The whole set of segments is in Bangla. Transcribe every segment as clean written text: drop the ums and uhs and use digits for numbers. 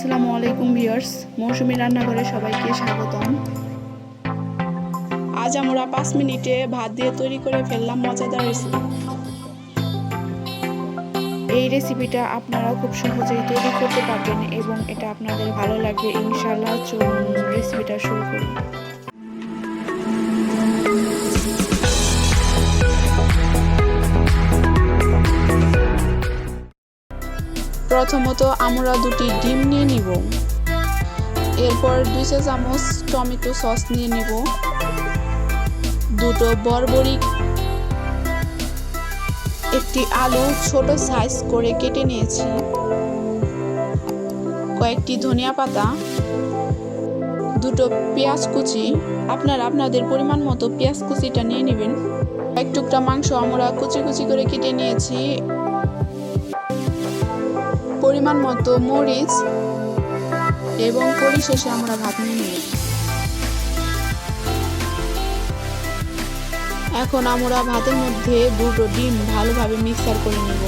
আসসালামু আলাইকুম ভিউয়ার্স, মৌসুমী রান্নাঘরে সবাইকে স্বাগতম। আজ আমরা 5 মিনিটে ভাত দিয়ে তৈরি করে ফেললাম মজাদার রেসিপি। এই রেসিপিটা আপনারা খুব সহজেই তৈরি করতে পারবেন এবং এটা আপনাদের ভালো লাগবে ইনশাআল্লাহ। চলুন রেসিপিটা শুরু করি। প্রথমত আমরা দুটি ডিম নিয়ে নিব, এরপর 2 চা চামচ টমেটো সস নিয়ে নিব, দুটো বরবটি, একটি আলু ছোট সাইজ করে কেটে নিয়েছি, কয়েকটি ধনিয়া পাতা, দুটো পেঁয়াজ কুচি, আপনারা আপনাদের পরিমাণ মতো পেঁয়াজ কুচিটা নিয়ে নেবেন, এক টুকরা মাংস আমরা কুচি কুচি করে কেটে নিয়েছি, পরিমাণ মতো মরিচ এবং পরিশেষে আমরা ভাত নিয়ে নেব। এখন আমরা ভাতের মধ্যে দুটো ডিম ভালোভাবে মিক্সার করে নেব।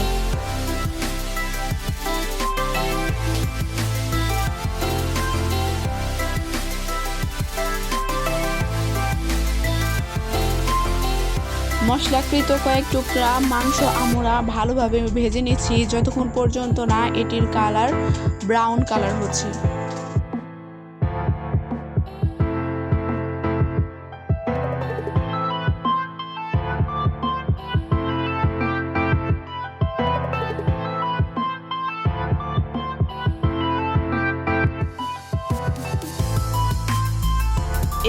মশলাকৃত কয়েক টুকরা মাংস আমরা ভালোভাবে ভেজে নিচ্ছি যতক্ষণ পর্যন্ত না এটির কালার ব্রাউন কালার হচ্ছে।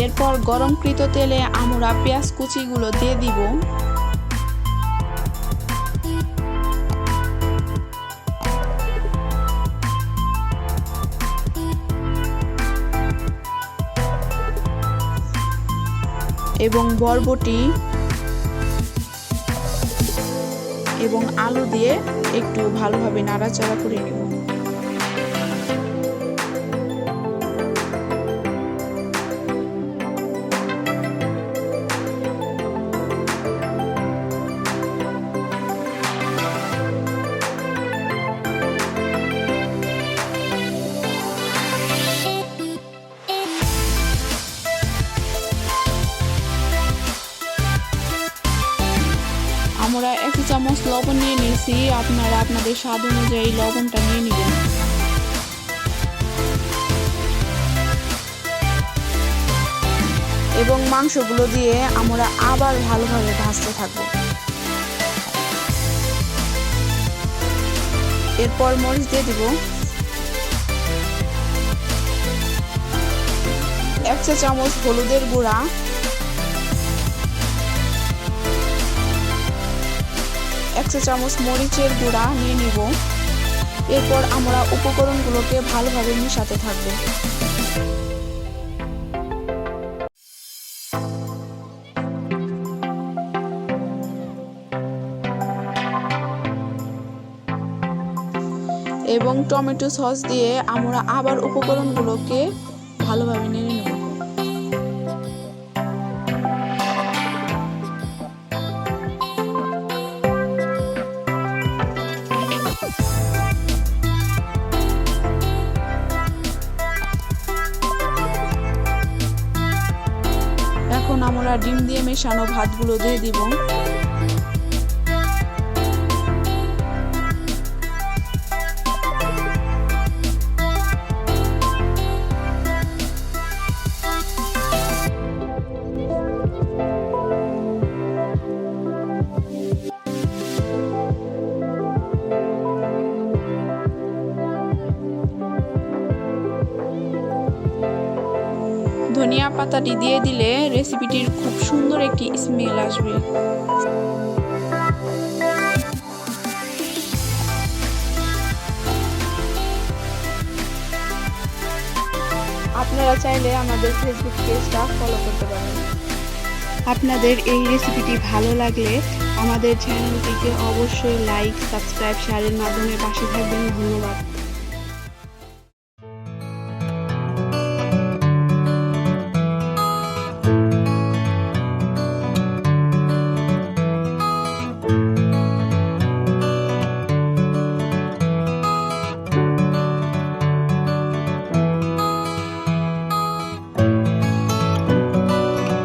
এরপর গরমকৃত তেলে আমরা পেঁয়াজ কুচিগুলো দিয়ে দিব। এবং বরবটি এবং আলু দিয়ে একটু ভালোভাবে নাড়াচাড়া করে নেব। আমরা 1 চামচ লবণ নিয়ে নিয়েছি, আপনারা আপনাদের স্বাদ অনুযায়ী লবণটা নিয়ে নেবেন। এবং মাংসগুলো দিয়ে আমরা আবার ভালোভাবে ভাজতে থাকবো। এরপর মরিচ দিয়ে দিব, 1 চা চামচ হলুদের গুঁড়া, 1 চা চামচ মরিচের গুঁড়া নিয়ে নিব। এরপর আমরা উপকরণগুলোকে ভালোভাবে মিশাতে থাকব। এবং টমেটো সস দিয়ে আমরা আবার উপকরণগুলোকে ভালোভাবে নেড়ে নেব। এখন আমরা ডিম দিয়ে মেশানো ভাতগুলো দিয়ে দিব। ধনিয়া পাতাটি দিয়ে দিলে রেসিপিটির খুব সুন্দর একটি স্মেল আসবে। আপনারা চাইলে আমাদের ফেসবুক পেজটা ফলো করতে পারেন। আপনাদের এই রেসিপিটি ভালো লাগলে আমাদের চ্যানেলটিকে অবশ্যই লাইক, সাবস্ক্রাইব, শেয়ারের মাধ্যমে পাশে থাকবেন। ধন্যবাদ।